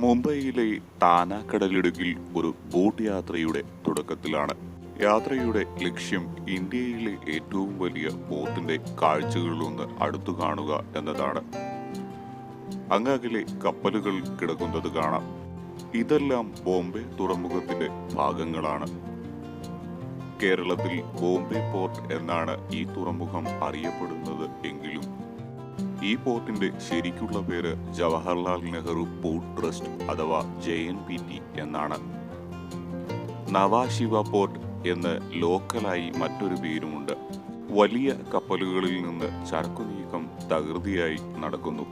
മുംബൈയിലെ താന കടലിടുക്കിൽ ഒരു ബോട്ട് യാത്രയുടെ തുടക്കത്തിലാണ്. യാത്രയുടെ ലക്ഷ്യം ഇന്ത്യയിലെ ഏറ്റവും വലിയ ബോട്ടിന്റെ കാഴ്ചകളിലൊന്ന് അടുത്തു കാണുക എന്നതാണ്. അങ്ങകലെ കപ്പലുകൾ കിടക്കുന്നത് കാണാം. ഇതെല്ലാം ബോംബെ തുറമുഖത്തിന്റെ ഭാഗങ്ങളാണ്. കേരളത്തിൽ ബോംബെ പോർട്ട് എന്നാണ് ഈ തുറമുഖം അറിയപ്പെടുന്നത് എങ്കിലും ഈ പോർട്ടിന്റെ ശരിക്കുള്ള പേര് ജവഹർലാൽ നെഹ്റു പോർട്ട് ട്രസ്റ്റ് അഥവാ JNPT എന്നാണ്. നവാശിവ പോർട്ട് എന്ന് ലോക്കലായി മറ്റൊരു പേരുമുണ്ട്. വലിയ കപ്പലുകളിൽ നിന്ന് ചരക്കു നീക്കം തകൃതിയായി നടക്കുന്നു.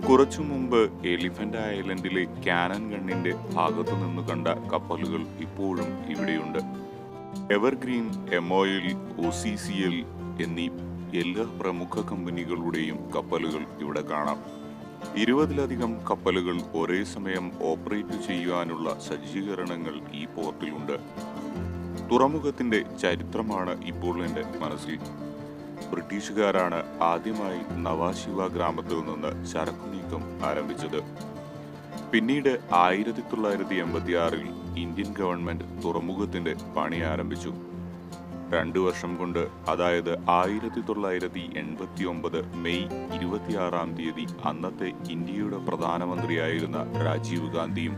കുറച്ചു മുമ്പ് എലിഫന്റ് ഐലൻഡിലെ കാനൻ ഗണ്ണിന്റെ ഭാഗത്തു നിന്ന് കണ്ട കപ്പലുകൾ ഇപ്പോഴും ഇവിടെയുണ്ട്. എവർഗ്രീൻ, MOL, OCCL എന്നീ എല്ലാ പ്രമുഖ കമ്പനികളുടെയും കപ്പലുകൾ ഇവിടെ കാണാം. 20-ലധികം കപ്പലുകൾ ഒരേ സമയം ഓപ്പറേറ്റ് ചെയ്യുവാനുള്ള സജ്ജീകരണങ്ങൾ ഈ പോർട്ടിലുണ്ട്. തുറമുഖത്തിന്റെ ചരിത്രമാണ് ഇപ്പോൾ എൻ്റെ മനസ്സിൽ. ബ്രിട്ടീഷുകാരാണ് ആദ്യമായി നവാശിവ ഗ്രാമത്തിൽ നിന്ന് ചരക്കു നീക്കം ആരംഭിച്ചത്. പിന്നീട് 1986-ൽ ഇന്ത്യൻ ഗവൺമെന്റ് തുറമുഖത്തിന്റെ പണി ആരംഭിച്ചു. 2 വർഷം കൊണ്ട്, അതായത് 1989 മെയ് 26-ാം തീയതി അന്നത്തെ ഇന്ത്യയുടെ പ്രധാനമന്ത്രിയായിരുന്ന രാജീവ് ഗാന്ധിയും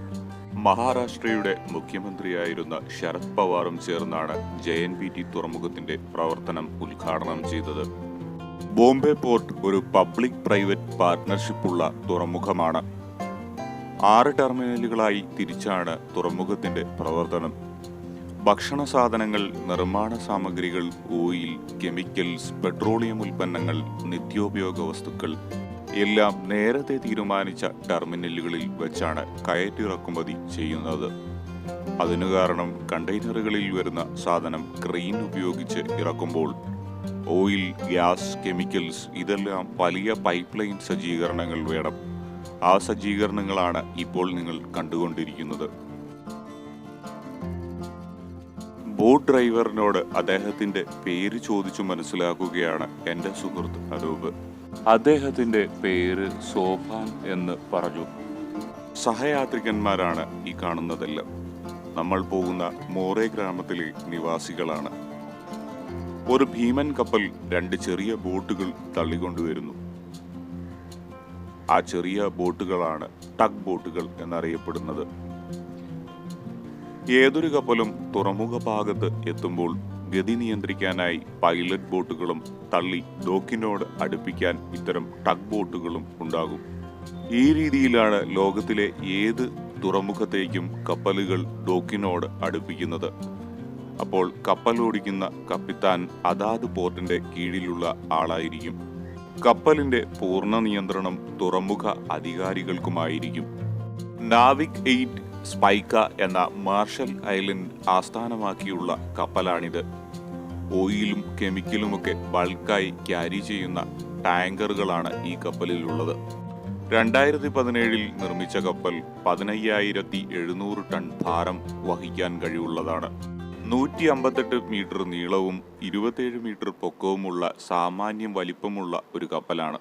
മഹാരാഷ്ട്രയുടെ മുഖ്യമന്ത്രിയായിരുന്ന ശരത് പവാറും ചേർന്നാണ് JNPT തുറമുഖത്തിന്റെ പ്രവർത്തനം ഉദ്ഘാടനം ചെയ്തത്. ബോംബെ പോർട്ട് ഒരു പബ്ലിക് പ്രൈവറ്റ് പാർട്ട്ണർഷിപ്പുള്ള തുറമുഖമാണ്. 6 ടെർമിനലുകളായി തിരിച്ചാണ് തുറമുഖത്തിന്റെ പ്രവർത്തനം. ഭക്ഷണ സാധനങ്ങൾ, നിർമ്മാണ സാമഗ്രികൾ, ഓയിൽ, കെമിക്കൽസ്, പെട്രോളിയം ഉൽപ്പന്നങ്ങൾ, നിത്യോപയോഗ വസ്തുക്കൾ എല്ലാം നേരത്തെ തീരുമാനിച്ച ടെർമിനലുകളിൽ വെച്ചാണ് കയറ്റിറക്കുമതി ചെയ്യുന്നത്. അതിനു കാരണം കണ്ടെയ്നറുകളിൽ വരുന്ന സാധനം ക്രെയിൻ ഉപയോഗിച്ച് ഇറക്കുമ്പോൾ ഓയിൽ, ഗ്യാസ്, കെമിക്കൽസ് ഇതെല്ലാം വലിയ പൈപ്പ് ലൈൻ സജ്ജീകരണങ്ങൾ വേണം. ആ സജ്ജീകരണങ്ങളാണ് ഇപ്പോൾ നിങ്ങൾ കണ്ടുകൊണ്ടിരിക്കുന്നത്. ബോട്ട് ഡ്രൈവറിനോട് അദ്ദേഹത്തിന്റെ പേര് ചോദിച്ചു മനസ്സിലാക്കുകയാണ് എൻ്റെ സുഹൃത്ത് അനൂപ്. അദ്ദേഹത്തിന്റെ പേര് സോഭാൻ എന്ന് പറഞ്ഞു. സഹയാത്രികന്മാരാണ് ഈ കാണുന്നതെല്ലാം. നമ്മൾ പോകുന്ന മോറേ ഗ്രാമത്തിലെ നിവാസികളാണ്. ഒരു ഭീമൻ കപ്പൽ 2 ചെറിയ ബോട്ടുകൾ തള്ളിക്കൊണ്ടുവരുന്നു. ആ ചെറിയ ബോട്ടുകളാണ് ടഗ് ബോട്ടുകൾ എന്നറിയപ്പെടുന്നത്. ഏതൊരു കപ്പലും തുറമുഖ ഭാഗത്ത് എത്തുമ്പോൾ ഗതി നിയന്ത്രിക്കാനായി പൈലറ്റ് ബോട്ടുകളും തള്ളി ഡോക്കിനോട് അടുപ്പിക്കാൻ ഇത്തരം ടഗ് ബോട്ടുകളും ഉണ്ടാകും. ഈ രീതിയിലാണ് ലോകത്തിലെ ഏത് തുറമുഖത്തേക്കും കപ്പലുകൾ ഡോക്കിനോട് അടുപ്പിക്കുന്നത്. അപ്പോൾ കപ്പൽ ഓടിക്കുന്ന കപ്പിത്താൻ അതാത് പോർട്ടിന്റെ കീഴിലുള്ള ആളായിരിക്കും. കപ്പലിന്റെ പൂർണ്ണ നിയന്ത്രണം തുറമുഖ അധികാരികൾക്കുമായിരിക്കും. നാവിക് 8 സ്പൈക്ക എന്ന മാർഷൽ ഐലൻഡ് ആസ്ഥാനമാക്കിയുള്ള കപ്പലാണിത്. ഓയിലും കെമിക്കലുമൊക്കെ ബൾക്കായി ക്യാരി ചെയ്യുന്ന ടാങ്കറുകളാണ് ഈ കപ്പലിലുള്ളത്. 2017-ൽ നിർമ്മിച്ച കപ്പൽ 15,700 ടൺ ഭാരം വഹിക്കാൻ കഴിവുള്ളതാണ്. 158 മീറ്റർ നീളവും 27 മീറ്റർ പൊക്കവുമുള്ള സാമാന്യം വലിപ്പമുള്ള ഒരു കപ്പലാണ്.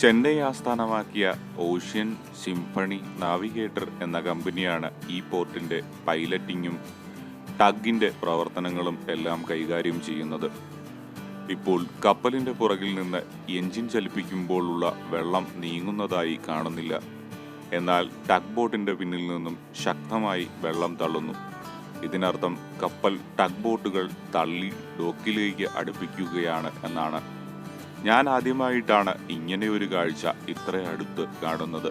ചെന്നൈ ആസ്ഥാനമാക്കിയ ഓഷ്യൻ സിംഫണി നാവിഗേറ്റർ എന്ന കമ്പനിയാണ് ഈ പോർട്ടിന്റെ പൈലറ്റിങ്ങും ടഗിന്റെ പ്രവർത്തനങ്ങളും എല്ലാം കൈകാര്യം ചെയ്യുന്നത്. ഇപ്പോൾ കപ്പലിന്റെ പുറകിൽ നിന്ന് എഞ്ചിൻ ചലിപ്പിക്കുമ്പോഴുള്ള വെള്ളം നീങ്ങുന്നതായി കാണുന്നില്ല. എന്നാൽ ടഗ് ബോട്ടിന്റെ പിന്നിൽ നിന്നും ശക്തമായി വെള്ളം തള്ളുന്നു. ഇതിനർത്ഥം കപ്പൽ ടഗ് ബോട്ടുകൾ തള്ളി ഡോക്കിലേക്ക് അടുപ്പിക്കുകയാണ് എന്നാണ്. ഞാൻ ആദ്യമായിട്ടാണ് ഇങ്ങനെ ഒരു കാഴ്ച ഇത്ര അടുത്ത് കാണുന്നത്.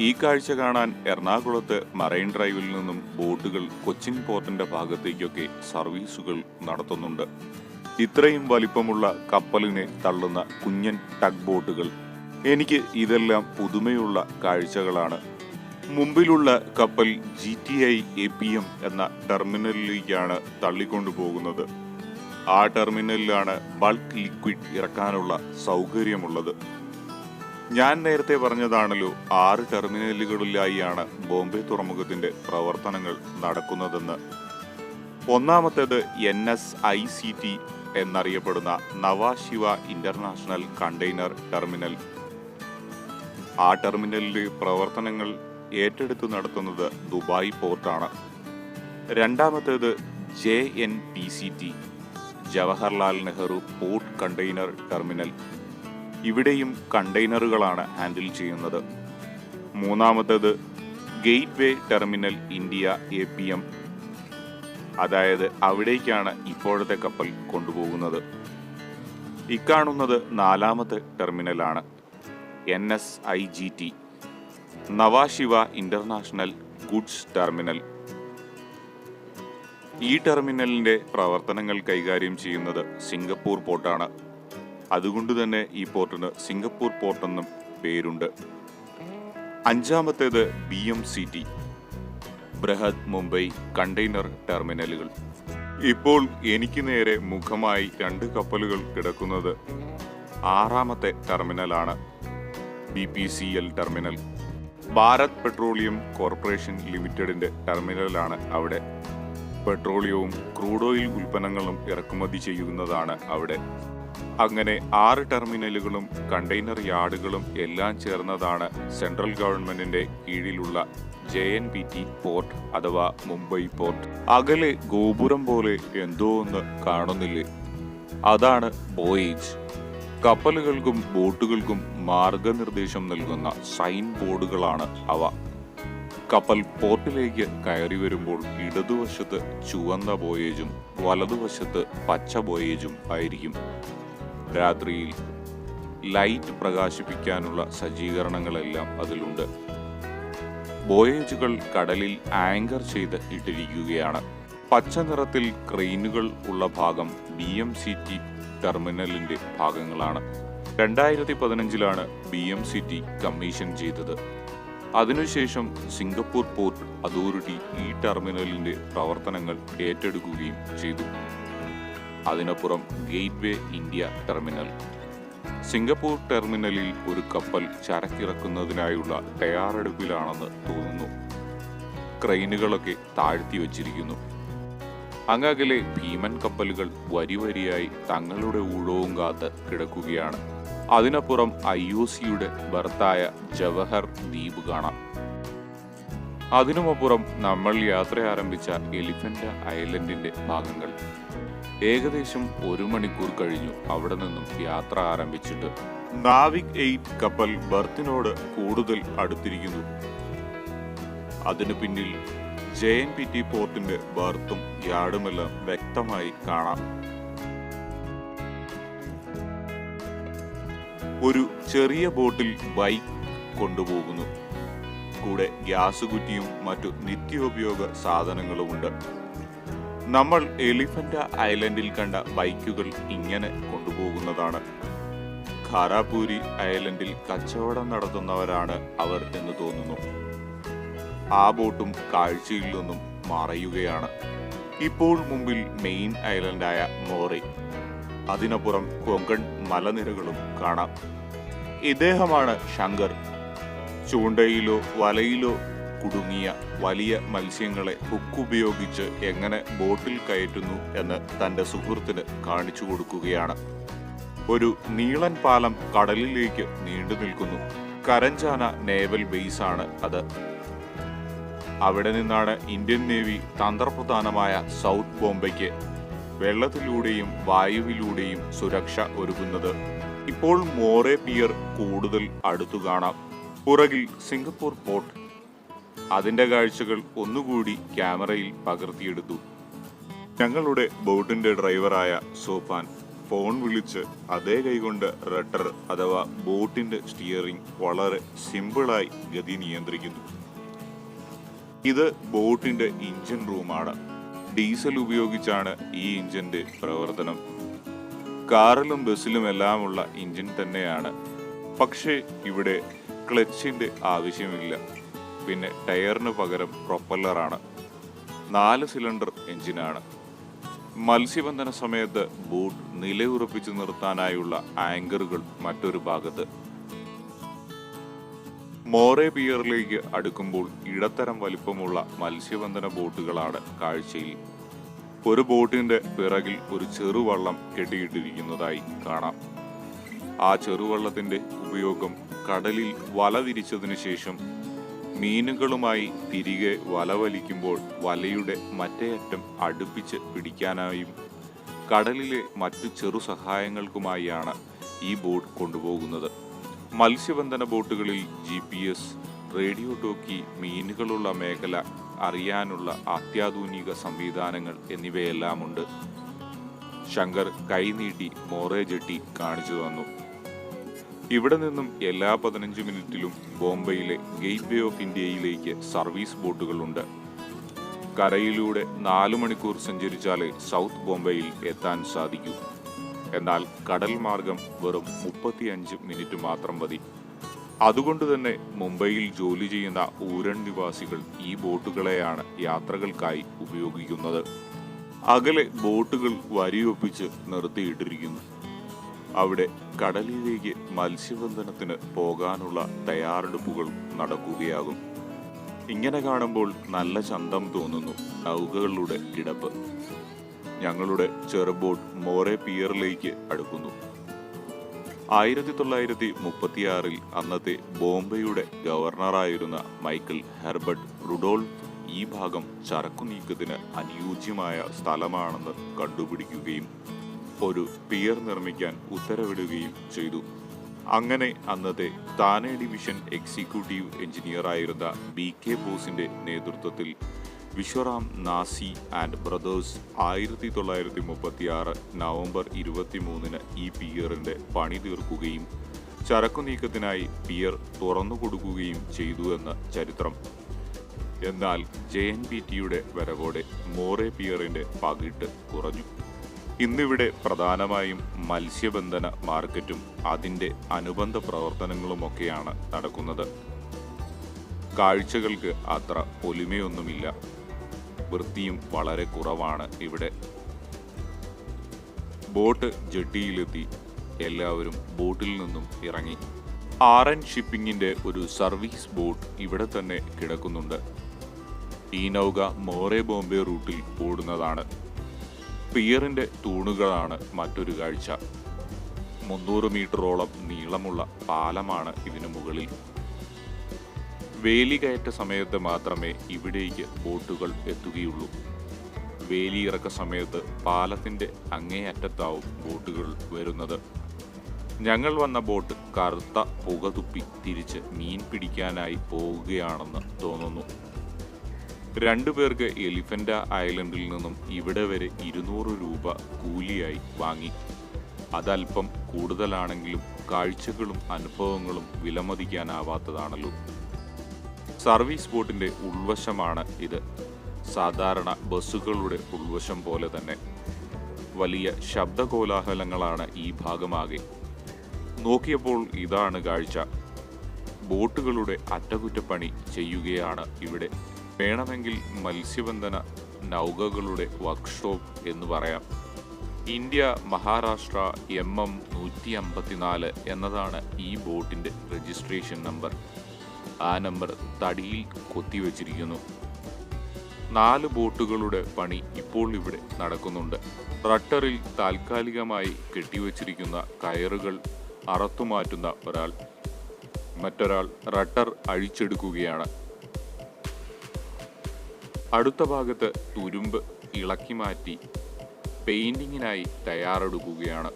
ഈ കാഴ്ച കാണാൻ എറണാകുളത്ത് മറൈൻ ഡ്രൈവിൽ നിന്നും ബോട്ടുകൾ കൊച്ചിൻ പോർട്ടിന്റെ ഭാഗത്തേക്കൊക്കെ സർവീസുകൾ നടത്തുന്നുണ്ട്. ഇത്രയും വലിപ്പമുള്ള കപ്പലിനെ തള്ളുന്ന കുഞ്ഞൻ ടഗ് ബോട്ടുകൾ, എനിക്ക് ഇതെല്ലാം പുതുമയുള്ള കാഴ്ചകളാണ്. മുമ്പിലുള്ള കപ്പൽ GTI APM എന്ന ടെർമിനലിലേക്കാണ് തള്ളിക്കൊണ്ടുപോകുന്നത്. ആ ടെർമിനലിലാണ് ബൾക്ക് ലിക്വിഡ് ഇറക്കാനുള്ള സൗകര്യമുള്ളത്. ഞാൻ നേരത്തെ പറഞ്ഞതാണല്ലോ 6 ടെർമിനലുകളിലായാണ് ബോംബെ തുറമുഖത്തിന്റെ പ്രവർത്തനങ്ങൾ നടക്കുന്നതെന്ന്. ഒന്നാമത്തേത് NSICT എന്നറിയപ്പെടുന്ന നവാശിവ ഇന്റർനാഷണൽ കണ്ടെയ്നർ ടെർമിനൽ. ആ ടെർമിനലിലെ പ്രവർത്തനങ്ങൾ ഏറ്റെടുത്തു നടത്തുന്നത് ദുബായ് പോർട്ടാണ്. രണ്ടാമത്തേത് JNPCT, Jawaharlal Nehru port container terminal. ഇവിടെയും കണ്ടെയ്നറുകളാണ് ഹാൻഡിൽ ചെയ്യുന്നത്. മൂന്നാമത്തേത് ഗേറ്റ്വേ ടെർമിനൽ ഇന്ത്യ APM, അതായത് അവിടേക്കാണ് ഇപ്പോഴത്തെ കപ്പൽ കൊണ്ടുപോകുന്നത്. ഇക്കാണുന്നത് നാലാമത്തെ ടെർമിനലാണ്, NSIGT, നവാശിവ ഇന്റർനാഷണൽ ഗുഡ്സ് ടെർമിനൽ. ഈ ടെർമിനലിന്റെ പ്രവർത്തനങ്ങൾ കൈകാര്യം ചെയ്യുന്നത് സിംഗപ്പൂർ പോർട്ടാണ്. അതുകൊണ്ട് തന്നെ ഈ പോർട്ടിന് സിംഗപ്പൂർ പോർട്ട് എന്നും പേരുണ്ട്. അഞ്ചാമത്തേത് BMCT, ബൃഹത് മുംബൈ കണ്ടെയ്നർ ടെർമിനലുകൾ. ഇപ്പോൾ എനിക്ക് നേരെ മുഖമായി 2 കപ്പലുകൾ കിടക്കുന്നത് ആറാമത്തെ ടെർമിനലാണ്, BPCL terminal. Bharat petroleum corporation ലിമിറ്റഡിന്റെ ടെർമിനലാണ് അവിടെ. പെട്രോളിയവും ക്രൂഡ് ഓയിൽ ഉൽപ്പന്നങ്ങളും ഇറക്കുമതി ചെയ്യുന്നതാണ് അവിടെ. അങ്ങനെ 6 ടെർമിനലുകളും കണ്ടെയ്നർ യാർഡുകളും എല്ലാം ചേർന്നതാണ് സെൻട്രൽ ഗവൺമെന്റിന്റെ കീഴിലുള്ള JNPT പോർട്ട് അഥവാ മുംബൈ പോർട്ട്. അകലെ ഗോപുരം പോലെ എന്തോ ഒന്ന് കാണുന്നില്ലേ? അതാണ് ബോയേജ്. കപ്പലുകൾക്കും ബോട്ടുകൾക്കും മാർഗനിർദ്ദേശം നൽകുന്ന സൈൻ ബോർഡുകളാണ് അവ. കപ്പൽ പോർട്ടിലേക്ക് കയറി വരുമ്പോൾ ഇടതുവശത്ത് ചുവന്ന ബോയേജും വലതുവശത്ത് പച്ച ബോയേജും ആയിരിക്കും. രാത്രിയിൽ ലൈറ്റ് പ്രകാശിപ്പിക്കാനുള്ള സജ്ജീകരണങ്ങളെല്ലാം അതിലുണ്ട്. ബോയേജുകൾ കടലിൽ ആങ്കർ ചെയ്ത് ഇട്ടിരിക്കുകയാണ്. പച്ച നിറത്തിൽ ക്രെയിനുകൾ ഉള്ള ഭാഗം BMCT ടെർമിനലിന്റെ ഭാഗങ്ങളാണ്. 2015 BMCT കമ്മീഷൻ ചെയ്തത്. അതിനുശേഷം സിംഗപ്പൂർ പോർട്ട് അതോറിറ്റി ഈ ടെർമിനലിന്റെ പ്രവർത്തനങ്ങൾ ഏറ്റെടുക്കുകയും ചെയ്തു. അതിനപ്പുറം ഗേറ്റ്വേ ഇന്ത്യ ടെർമിനൽ. സിംഗപ്പൂർ ടെർമിനലിൽ ഒരു കപ്പൽ ചരക്കിറക്കുന്നതിനായുള്ള തയ്യാറെടുപ്പിലാണെന്ന് തോന്നുന്നു. ക്രെയിനുകളൊക്കെ താഴ്ത്തി വച്ചിരിക്കുന്നു. അങ്ങകലെ ഭീമൻ കപ്പലുകൾ വരിവരിയായി തങ്ങളുടെ ഊഴവും കാത്ത് കിടക്കുകയാണ്. അതിനപ്പുറം IOCയുടെ ബർത്തായ ജവഹർ ദ്വീപ് കാണാം. അതിനുമപ്പുറം നമ്മൾ യാത്ര ആരംഭിച്ച എലിഫന്റ് ഐലൻഡിന്റെ ഭാഗങ്ങൾ. ഏകദേശം 1 മണിക്കൂർ കഴിഞ്ഞു അവിടെ നിന്നും യാത്ര ആരംഭിച്ചിട്ട്. നാവിക് 8 കപ്പൽ ബർത്തിനോട് കൂടുതൽ അടുത്തിരിക്കുന്നു. അതിനു പിന്നിൽ JNPT പോർട്ടിന്റെ ബർത്തും യാർഡുമെല്ലാം വ്യക്തമായി കാണാം. ഒരു ചെറിയ ബോട്ടിൽ ബൈക്ക് കൊണ്ടുപോകുന്നു. കൂടെ ഗ്യാസ് കുറ്റിയും മറ്റു നിത്യോപയോഗ സാധനങ്ങളുമുണ്ട്. നമ്മൾ എലിഫന്റ് ഐലൻഡിൽ കണ്ട ബൈക്കുകൾ ഇങ്ങനെ കൊണ്ടുപോകുന്നതാണ്. ഖാരാപൂരി ഐലൻഡിൽ കച്ചവടം നടത്തുന്നവരാണ് അവർ എന്ന് തോന്നുന്നു. ആ ബോട്ടും കാഴ്ചയിൽ നിന്നും മറയുകയാണ്. ഇപ്പോൾ മുമ്പിൽ മെയിൻ ഐലൻഡായ മോറെ, അതിനപ്പുറം കൊങ്കൺ മലനിരകളും കാണാം. ഇദ്ദേഹമാണ് ശങ്കർ. ചൂണ്ടയിലോ വലയിലോ കുടുങ്ങിയ വലിയ മത്സ്യങ്ങളെ ഹുക്കുപയോഗിച്ച് എങ്ങനെ ബോട്ടിൽ കയറ്റുന്നു എന്ന് തന്റെ സുഹൃത്തിന് കാണിച്ചു കൊടുക്കുകയാണ്. ഒരു നീളൻ പാലം കടലിലേക്ക് നീണ്ടു നിൽക്കുന്നു. കരഞ്ചാന നേവൽ ബേസാണ് അത്. അവിടെ നിന്നാണ് ഇന്ത്യൻ നേവി തന്ത്രപ്രധാനമായ സൗത്ത് ബോംബെക്ക് വെള്ളത്തിലൂടെയും വായുവിലൂടെയും സുരക്ഷ ഒരുക്കുന്നത്. ഇപ്പോൾ മോറെ പിയർ കൂടുതൽ അടുത്തു കാണാം. പുറകിൽ സിംഗപ്പൂർ പോർട്ട്. അതിന്റെ കാഴ്ചകൾ ഒന്നുകൂടി ക്യാമറയിൽ പകർത്തിയെടുത്തു. ഞങ്ങളുടെ ബോട്ടിന്റെ ഡ്രൈവറായ സോപാൻ ഫോൺ വിളിച്ച് അതേ കൈകൊണ്ട് റഡർ അഥവാ ബോട്ടിന്റെ സ്റ്റിയറിംഗ് വളരെ സിമ്പിളായി ഗതി നിയന്ത്രിക്കുന്നു. ഇത് ബോട്ടിന്റെ എഞ്ചിൻ റൂമാണ്. ഡീസൽ ഉപയോഗിച്ചാണ് ഈ എഞ്ചിന്റെ പ്രവർത്തനം. കാറിലും ബസ്സിലും എല്ലാമുള്ള എഞ്ചിൻ തന്നെയാണ്. പക്ഷേ ഇവിടെ ക്ലച്ചിന്റെ ആവശ്യമില്ല. പിന്നെ ടയറിന് പകരം പ്രൊപ്പല്ലറാണ്. 4 സിലിണ്ടർ എഞ്ചിനാണ്. മത്സ്യബന്ധന സമയത്ത് ബോട്ട് നിലയുറപ്പിച്ചു നിർത്താനായുള്ള ആങ്കറുകൾ മറ്റൊരു ഭാഗത്ത്. മോറെ പിയറിലേക്ക് അടുക്കുമ്പോൾ ഇടത്തരം വലിപ്പമുള്ള മത്സ്യബന്ധന ബോട്ടുകളാണ് കാഴ്ചയിൽ. ഒരു ബോട്ടിന്റെ പിറകിൽ ഒരു ചെറുവള്ളം കെട്ടിയിട്ടിരിക്കുന്നതായി കാണാം. ആ ചെറുവള്ളത്തിന്റെ ഉപയോഗം കടലിൽ വല വിരിച്ചതിനു ശേഷം മീനുകളുമായി തിരികെ വല വലിക്കുമ്പോൾ വലയുടെ മറ്റേ അറ്റം അടുപ്പിച്ച് പിടിക്കാനായും കടലിലെ മറ്റു ചെറു സഹായങ്ങൾക്കുമായാണ് ഈ ബോട്ട് കൊണ്ടുപോകുന്നത്. മത്സ്യബന്ധന ബോട്ടുകളിൽ GPS, റേഡിയോ ടോക്കി, മീനുകളുള്ള മേഖല അറിയാനുള്ള അത്യാധുനിക സംവിധാനങ്ങൾ എന്നിവയെല്ലാമുണ്ട്. ശങ്കർ കൈനീട്ടി മോറേ ജെട്ടി കാണിച്ചു തന്നു. ഇവിടെ നിന്നും എല്ലാ 15 മിനിറ്റിലും ബോംബെയിലെ ഗേറ്റ് വേ ഓഫ് ഇന്ത്യയിലേക്ക് സർവീസ് ബോട്ടുകളുണ്ട്. കരയിലൂടെ 4 മണിക്കൂർ സഞ്ചരിച്ചാലേ സൗത്ത് ബോംബെയിൽ എത്താൻ സാധിക്കൂ. എന്നാൽ കടൽ മാർഗം വെറും 35 മിനിറ്റ് മാത്രം മതി. അതുകൊണ്ട് തന്നെ മുംബൈയിൽ ജോലി ചെയ്യുന്ന ഊരൺ നിവാസികൾ ഈ ബോട്ടുകളെയാണ് യാത്രകൾക്കായി ഉപയോഗിക്കുന്നത്. അകലെ ബോട്ടുകൾ വരിയൊപ്പിച്ച് നിർത്തിയിട്ടിരിക്കുന്നു. അവിടെ കടലിലേക്ക് മത്സ്യബന്ധനത്തിന് പോകാനുള്ള തയ്യാറെടുപ്പുകൾ നടക്കുകയാകും. ഇങ്ങനെ കാണുമ്പോൾ നല്ല ചന്തം തോന്നുന്നു നൗകകളുടെ കിടപ്പ്. ഞങ്ങളുടെ ചെറുബോട്ട് മോറേ പിയറിലേക്ക് അടുക്കുന്നു. 1936 അന്നത്തെ ബോംബെയുടെ ഗവർണറായിരുന്ന മൈക്കൽ ഹെർബർട്ട് റുഡോൾഫ് ഈ ഭാഗം ചരക്കു നീക്കത്തിന് അനുയോജ്യമായ സ്ഥലമാണെന്ന് കണ്ടുപിടിക്കുകയും ഒരു പിയർ നിർമ്മിക്കാൻ ഉത്തരവിടുകയും ചെയ്തു. അങ്ങനെ അന്നത്തെ താനെ ഡിവിഷൻ എക്സിക്യൂട്ടീവ് എഞ്ചിനീയറായിരുന്ന BK ബോസിന്റെ നേതൃത്വത്തിൽ വിശ്വറാം നാസി ആൻഡ് ബ്രദേഴ്സ് 1936 നവംബർ 23 ഈ പിയറിന്റെ പണി തീർക്കുകയും ചരക്കു നീക്കത്തിനായി പിയർ തുറന്നു കൊടുക്കുകയും ചെയ്തു എന്ന് ചരിത്രം. എന്നാൽ JNPTയുടെ വരവോടെ മോറേ പിയറിന്റെ പകിട്ട് കുറഞ്ഞു. ഇന്നിവിടെ പ്രധാനമായും മത്സ്യബന്ധന മാർക്കറ്റും അതിൻ്റെ അനുബന്ധ പ്രവർത്തനങ്ങളുമൊക്കെയാണ് നടക്കുന്നത്. കാഴ്ചകൾക്ക് അത്ര പൊലിമയൊന്നുമില്ല. വൃത്തിയും വളരെ കുറവാണ് ഇവിടെ. ബോട്ട് ജെട്ടിയിലെത്തി. എല്ലാവരും ബോട്ടിൽ നിന്നും ഇറങ്ങി. RN ഷിപ്പിങ്ങിന്റെ ഒരു സർവീസ് ബോട്ട് ഇവിടെ തന്നെ കിടക്കുന്നുണ്ട്. ഈ നൗക മോറേ ബോംബെ റൂട്ടിൽ ഓടുന്നതാണ്. പിയറിന്റെ തൂണുകളാണ് മറ്റൊരു കാഴ്ച. 300 മീറ്ററോളം നീളമുള്ള പാലമാണ് ഇതിനു മുകളിൽ. വേലികയറ്റ സമയത്ത് മാത്രമേ ഇവിടേക്ക് ബോട്ടുകൾ എത്തുകയുള്ളൂ. വേലിയിറക്ക സമയത്ത് പാലത്തിന്റെ അങ്ങേയറ്റത്താവും ബോട്ടുകൾ വരുന്നത്. ഞങ്ങൾ വന്ന ബോട്ട് കറുത്ത പുകതുപ്പി തിരിച്ച് മീൻ പിടിക്കാനായി പോവുകയാണെന്ന് തോന്നുന്നു. 2 പേർക്ക് എലിഫന്റ ഐലൻഡിൽ നിന്നും ഇവിടെ വരെ 200 രൂപ കൂലിയായി വാങ്ങി. അതല്പം കൂടുതലാണെങ്കിലും കാഴ്ചകളും അനുഭവങ്ങളും വിലമതിക്കാനാവാത്തതാണല്ലോ. സർവീസ് ബോട്ടിന്റെ ഉൾവശമാണ് ഇത്. സാധാരണ ബസ്സുകളുടെ ഉൾവശം പോലെ തന്നെ. വലിയ ശബ്ദകോലാഹലങ്ങളാണ് ഈ ഭാഗമാകെ. നോക്കിയപ്പോൾ ഇതാണ് കാഴ്ച. ബോട്ടുകളുടെ അറ്റകുറ്റപ്പണി ചെയ്യുകയാണ് ഇവിടെ. വേണമെങ്കിൽ മത്സ്യബന്ധന നൗകകളുടെ വർക്ക്ഷോപ്പ് എന്ന് പറയാം. ഇന്ത്യ മഹാരാഷ്ട്ര MM 154 എന്നതാണ് ഈ ബോട്ടിന്റെ രജിസ്ട്രേഷൻ നമ്പർ. ആ നമ്പർ തടിയിൽ കൊത്തിവെച്ചിരിക്കുന്നു. 4 ബോട്ടുകളുടെ പണി ഇപ്പോൾ ഇവിടെ നടക്കുന്നുണ്ട്. റട്ടറിൽ താൽക്കാലികമായി കെട്ടിവെച്ചിരിക്കുന്ന കയറുകൾ അറുത്തുമാറ്റുന്ന ഒരാൾ. മറ്റൊരാൾ റട്ടർ അഴിച്ചെടുക്കുകയാണ്. അടുത്ത ഭാഗത്ത് തുരുമ്പ് ഇളക്കി മാറ്റി പെയിന്റിങ്ങിനായി തയ്യാറെടുക്കുകയാണ്.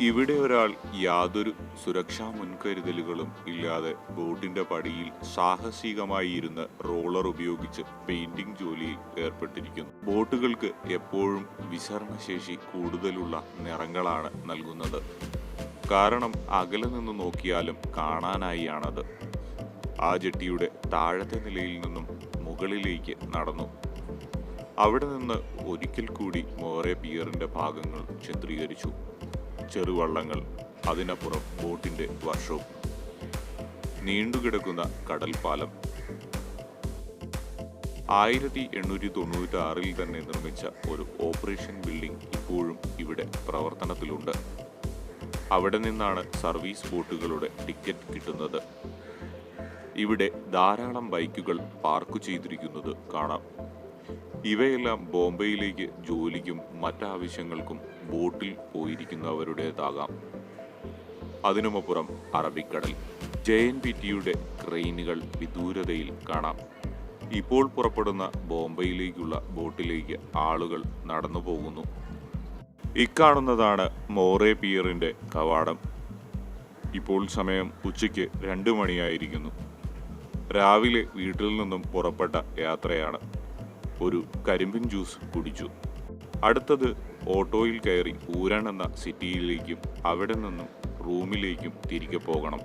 ഇവിടെ ഒരാൾ യാതൊരു സുരക്ഷാ മുൻകരുതലുകളും ഇല്ലാതെ ബോട്ടിന്റെ പടിയിൽ സാഹസികമായി ഇരുന്ന് റോളർ ഉപയോഗിച്ച് പെയിന്റിംഗ് ജോലിയിൽ ഏർപ്പെട്ടിരിക്കുന്നു. ബോട്ടുകൾക്ക് എപ്പോഴും വിസരണശേഷി കൂടുതലുള്ള നിറങ്ങളാണ് നൽകുന്നത്. കാരണം അകലെ നിന്ന് നോക്കിയാലും കാണാനായിയാണത്. ആ ജെട്ടിയുടെ താഴത്തെ നിലയിൽ നിന്നും മുകളിലേക്ക് നടന്നു. അവിടെ നിന്ന് ഒരിക്കൽ കൂടി മോറേ പിയറിന്റെ ഭാഗങ്ങൾ ചിത്രീകരിച്ചു. ചെറുവള്ളങ്ങൾ, അതിനപ്പുറം ബോട്ടിന്റെ വർക്ക്ഷോപ്പ്, നീണ്ടുകിടക്കുന്ന കടൽപ്പാലം. 1896 തന്നെ നിർമ്മിച്ച ഒരു ഓപ്പറേഷൻ ബിൽഡിംഗ് ഇപ്പോഴും ഇവിടെ പ്രവർത്തനത്തിലുണ്ട്. അവിടെ നിന്നാണ് സർവീസ് ബോട്ടുകളുടെ ടിക്കറ്റ് കിട്ടുന്നത്. ഇവിടെ ധാരാളം ബൈക്കുകൾ പാർക്ക് ചെയ്തിരിക്കുന്നത് കാണാം. ഇവയെല്ലാം ബോംബെയിലേക്ക് ജോലിക്കും മറ്റാവശ്യങ്ങൾക്കും ബോട്ടിൽ പോയിരിക്കുന്നവരുടേതാകാം. അതിനുമപ്പുറം അറബിക്കടൽ. JNPTയുടെ ക്രെയിനുകൾ വിദൂരതയിൽ കാണാം. ഇപ്പോൾ പുറപ്പെടുന്ന ബോംബെയിലേക്കുള്ള ബോട്ടിലേക്ക് ആളുകൾ നടന്നു പോകുന്നു. ഇക്കാണുന്നതാണ് മോറേ പിയറിന്റെ കവാടം. ഇപ്പോൾ സമയം ഉച്ചയ്ക്ക് 2 മണിയായിരിക്കുന്നു. രാവിലെ വീട്ടിൽ നിന്നും പുറപ്പെട്ട യാത്രയാണ്. ഒരു കരിമ്പിൻ ജ്യൂസ് കുടിച്ചു. അടുത്തത് ഓട്ടോയിൽ കയറി ഊരാൻ എന്ന സിറ്റിയിലേക്കും അവിടെ നിന്നും റൂമിലേക്കും തിരികെ പോകണം.